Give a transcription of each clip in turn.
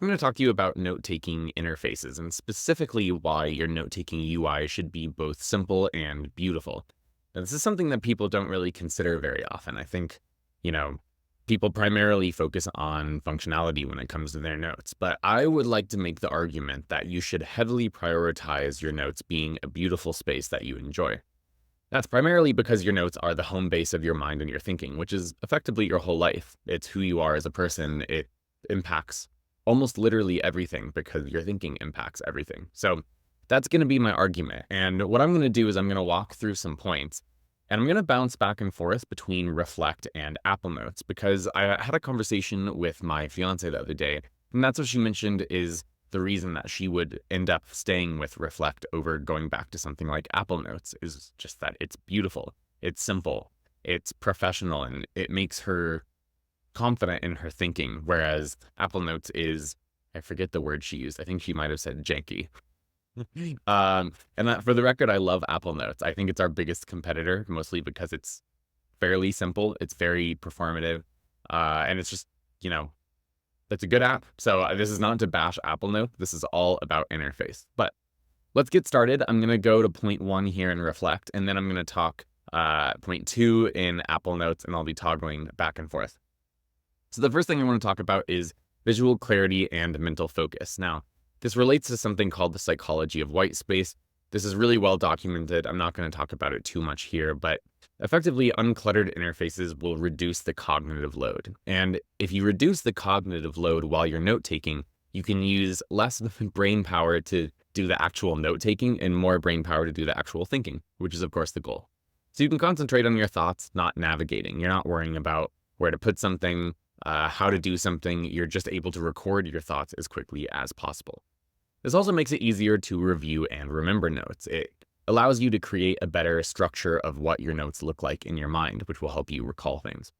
I'm going to talk to you about note-taking interfaces and specifically why your note-taking UI should be both simple and beautiful. Now, this is something that people don't really consider very often. I think, you know, people primarily focus on functionality when it comes to their notes, but I would like to make the argument that you should heavily prioritize your notes being a beautiful space that you enjoy. That's primarily because your notes are the home base of your mind and your thinking, which is effectively your whole life. It's who you are as a person. It impacts almost literally everything because your thinking impacts everything. So that's going to be my argument. And what I'm going to do is I'm going to walk through some points and I'm going to bounce back and forth between Reflect and Apple Notes because I had a conversation with my fiance the other day. And that's what she mentioned is the reason that she would end up staying with Reflect over going back to something like Apple Notes is just that it's beautiful, it's simple, it's professional, and it makes her confident in her thinking. Whereas Apple Notes is, I forget the word she used. I think she might have said janky. For the record, I love Apple Notes. I think it's our biggest competitor, mostly because it's fairly simple, it's very performative, and it's just, you know, that's a good app. So this is not to bash Apple Notes. This is all about interface. But let's get started. I'm going to go to point one here and Reflect, and then I'm going to talk point two in Apple Notes, and I'll be toggling back and forth. So the first thing I want to talk about is visual clarity and mental focus. Now, this relates to something called the psychology of white space. This is really well documented. I'm not going to talk about it too much here, but effectively, uncluttered interfaces will reduce the cognitive load. And if you reduce the cognitive load while you're note-taking, you can use less brain power to do the actual note-taking and more brain power to do the actual thinking, which is, of course, the goal. So you can concentrate on your thoughts, not navigating. You're not worrying about where to put something, how to do something. You're just able to record your thoughts as quickly as possible. This also makes it easier to review and remember notes. It allows you to create a better structure of what your notes look like in your mind, which will help you recall things.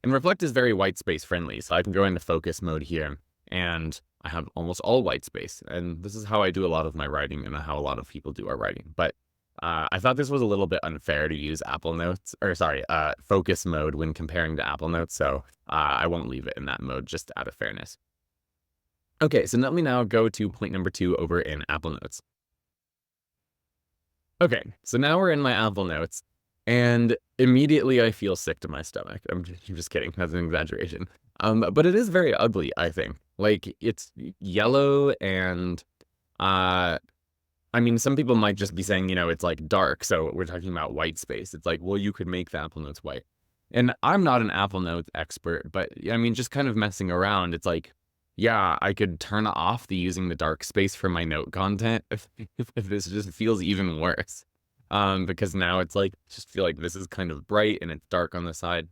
And Reflect is very white space friendly, so I can go into focus mode here, and I have almost all white space. And this is how I do a lot of my writing and how a lot of people do our writing. But I thought this was a little bit unfair to use focus mode when comparing to Apple Notes, so I won't leave it in that mode just out of fairness. Okay, so let me now go to point number two over in Apple Notes. Okay, so now we're in my Apple Notes, and immediately I feel sick to my stomach. I'm just kidding. That's an exaggeration. But it is very ugly, I think. Like, it's yellow and, I mean, some people might just be saying, it's like dark, so we're talking about white space. It's like, well, you could make the Apple Notes white. And I'm not an Apple Notes expert, but I mean, just kind of messing around, it's like, yeah, I could turn off the using the dark space for my note content if this just feels even worse. Because now it's like, just feel like this is kind of bright and it's dark on the side.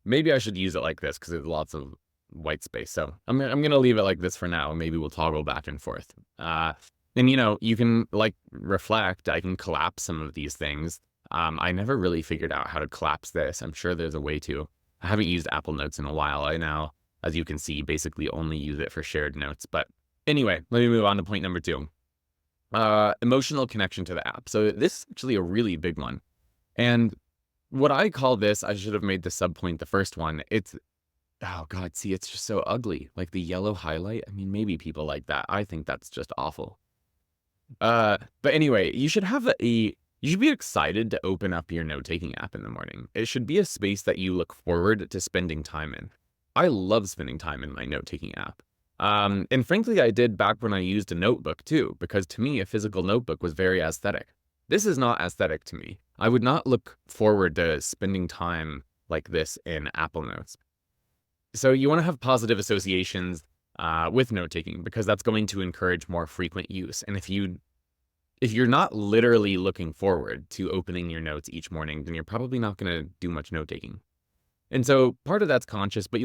Maybe I should use it like this because there's lots of white space. So I'm gonna leave it like this for now. Maybe we'll toggle back and forth. And you can like Reflect. I can collapse some of these things. I never really figured out how to collapse this. I'm sure there's a way to. I haven't used Apple Notes in a while. I now, as you can see, basically only use it for shared notes. But anyway, let me move on to point number two. Emotional connection to the app. So this is actually a really big one. And what I call this, I should have made the subpoint the first one. It's, oh God, see, it's just so ugly. Like the yellow highlight. I mean, maybe people like that. I think that's just awful. But anyway, you should be excited to open up your note-taking app in the morning. It should be a space that you look forward to spending time in. I love spending time in my note-taking app. And frankly, I did back when I used a notebook too, because to me, a physical notebook was very aesthetic. This is not aesthetic to me. I would not look forward to spending time like this in Apple Notes. So you want to have positive associations with note-taking because that's going to encourage more frequent use. And if you're not literally looking forward to opening your notes each morning, then you're probably not going to do much note-taking. And so part of that's conscious, but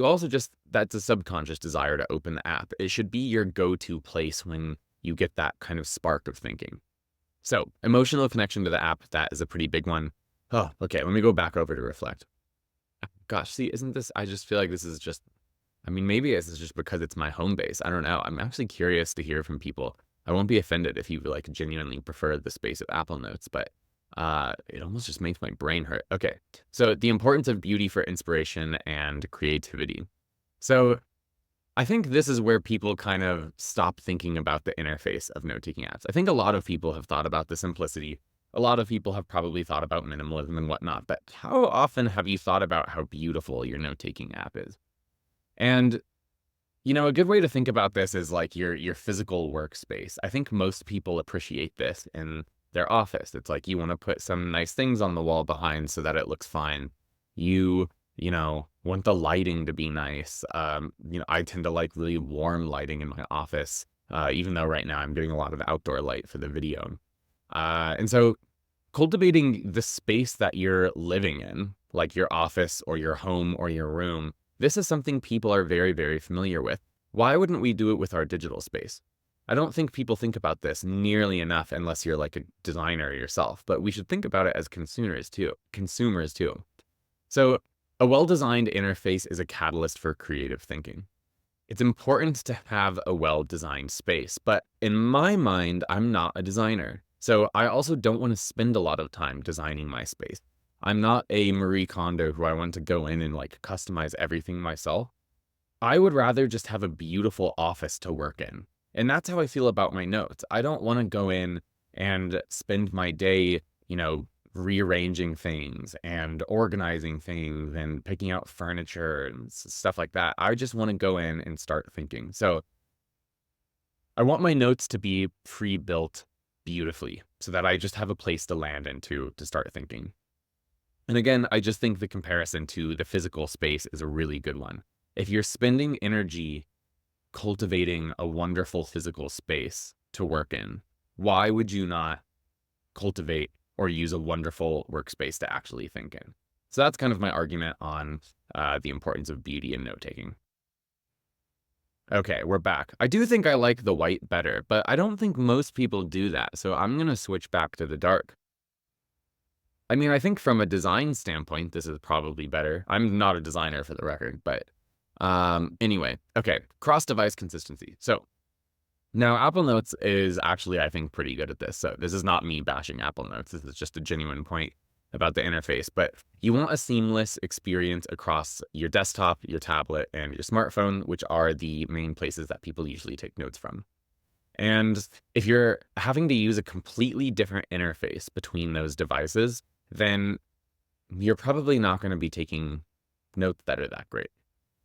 that's a subconscious desire to open the app. It should be your go-to place when you get that kind of spark of thinking. So emotional connection to the app, that is a pretty big one. Oh, okay, let me go back over to Reflect. Gosh, see, I just feel like this is just, I mean, maybe this is just because it's my home base. I don't know. I'm actually curious to hear from people. I won't be offended if you like genuinely prefer the space of Apple Notes, but it almost just makes my brain hurt. Okay, so the importance of beauty for inspiration and creativity. So I think this is where people kind of stop thinking about the interface of note-taking apps. I think a lot of people have thought about the simplicity. A lot of people have probably thought about minimalism and whatnot, but how often have you thought about how beautiful your note-taking app is? And, a good way to think about this is like your physical workspace. I think most people appreciate this in their office. It's like you want to put some nice things on the wall behind so that it looks fine. You want the lighting to be nice. I tend to like really warm lighting in my office, even though right now I'm doing a lot of outdoor light for the video. And so cultivating the space that you're living in, like your office or your home or your room, this is something people are very, very familiar with. Why wouldn't we do it with our digital space? I don't think people think about this nearly enough unless you're like a designer yourself, but we should think about it as consumers too. So a well-designed interface is a catalyst for creative thinking. It's important to have a well-designed space, but in my mind, I'm not a designer. So I also don't want to spend a lot of time designing my space. I'm not a Marie Kondo who I want to go in and like customize everything myself. I would rather just have a beautiful office to work in. And that's how I feel about my notes. I don't want to go in and spend my day, rearranging things and organizing things and picking out furniture and stuff like that. I just want to go in and start thinking. So I want my notes to be pre-built beautifully so that I just have a place to land into to start thinking. And again, I just think the comparison to the physical space is a really good one. If you're spending energy cultivating a wonderful physical space to work in, why would you not cultivate or use a wonderful workspace to actually think in? So that's kind of my argument on the importance of beauty in note-taking. Okay, we're back. I do think I like the white better, but I don't think most people do that, so I'm going to switch back to the dark. I mean, I think from a design standpoint, this is probably better. I'm not a designer for the record, but anyway, okay, cross-device consistency. So now Apple Notes is actually, I think, pretty good at this. So this is not me bashing Apple Notes. This is just a genuine point about the interface, but you want a seamless experience across your desktop, your tablet, and your smartphone, which are the main places that people usually take notes from. And if you're having to use a completely different interface between those devices, then you're probably not going to be taking notes that are that great.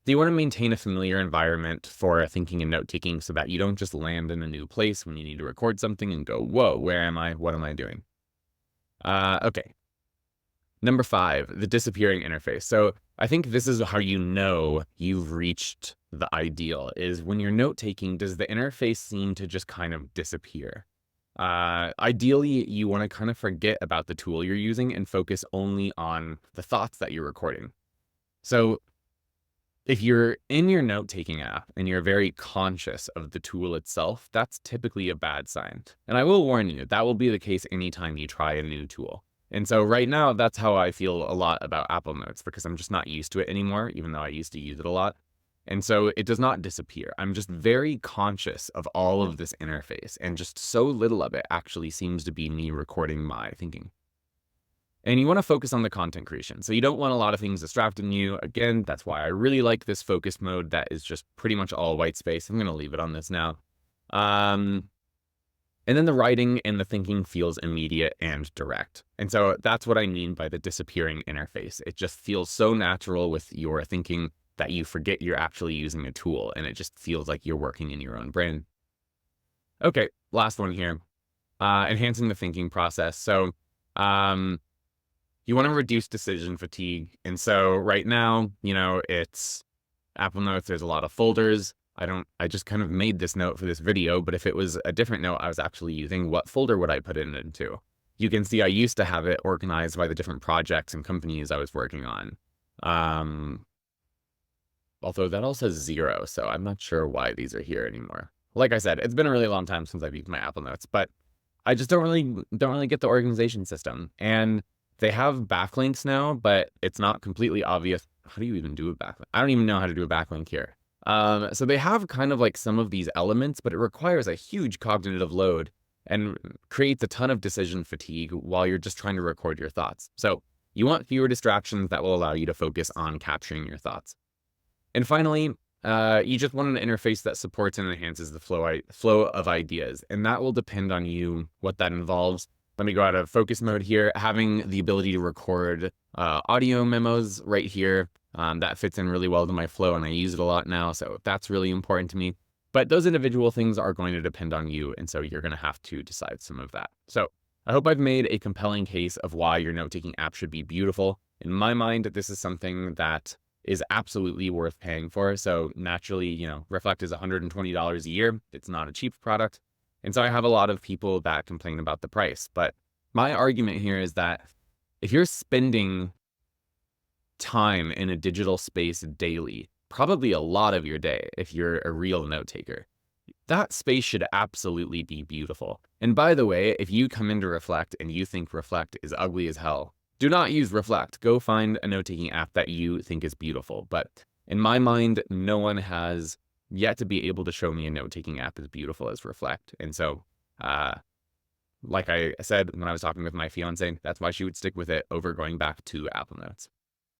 So you want to maintain a familiar environment for thinking and note-taking so that you don't just land in a new place when you need to record something and go, whoa, where am I? What am I doing? Okay. Number 5, the disappearing interface. So I think this is how you know you've reached the ideal, is when you're note-taking, does the interface seem to just kind of disappear? Ideally, you want to kind of forget about the tool you're using and focus only on the thoughts that you're recording. So if you're in your note-taking app and you're very conscious of the tool itself, that's typically a bad sign. And I will warn you, that will be the case anytime you try a new tool. And so right now, that's how I feel a lot about Apple Notes, because I'm just not used to it anymore, even though I used to use it a lot. And so it does not disappear. I'm just very conscious of all of this interface, and just so little of it actually seems to be me recording my thinking. And you want to focus on the content creation. So you don't want a lot of things distracting you. Again, that's why I really like this focus mode that is just pretty much all white space. I'm going to leave it on this now. And then the writing and the thinking feels immediate and direct. And so that's what I mean by the disappearing interface. It just feels so natural with your thinking that you forget you're actually using a tool, and it just feels like you're working in your own brain. Okay, last one here. Enhancing the thinking process. So you want to reduce decision fatigue. And so right now, it's Apple Notes, there's a lot of folders. I just kind of made this note for this video, but if it was a different note I was actually using, what folder would I put it into? You can see I used to have it organized by the different projects and companies I was working on. Although that all says 0, so I'm not sure why these are here anymore. Like I said, it's been a really long time since I've used my Apple Notes, but I just don't really get the organization system. And they have backlinks now, but it's not completely obvious. How do you even do a backlink? I don't even know how to do a backlink here. So they have kind of like some of these elements, but it requires a huge cognitive load and creates a ton of decision fatigue while you're just trying to record your thoughts. So you want fewer distractions that will allow you to focus on capturing your thoughts. And finally, You just want an interface that supports and enhances the flow of ideas, and that will depend on you what that involves. Let me go out of focus mode here. Having the ability to record audio memos right here, that fits in really well to my flow, and I use it a lot now, so that's really important to me. But those individual things are going to depend on you, and so you're going to have to decide some of that. So I hope I've made a compelling case of why your note-taking app should be beautiful. In my mind, this is something that is absolutely worth paying for. So naturally, Reflect is $120 a year. It's not a cheap product. And so I have a lot of people that complain about the price. But my argument here is that if you're spending time in a digital space daily, probably a lot of your day if you're a real note taker, that space should absolutely be beautiful. And by the way, if you come into Reflect and you think Reflect is ugly as hell, do not use Reflect. Go find a note-taking app that you think is beautiful. But in my mind, no one has yet to be able to show me a note-taking app as beautiful as Reflect. And so, like I said when I was talking with my fiance, that's why she would stick with it over going back to Apple Notes.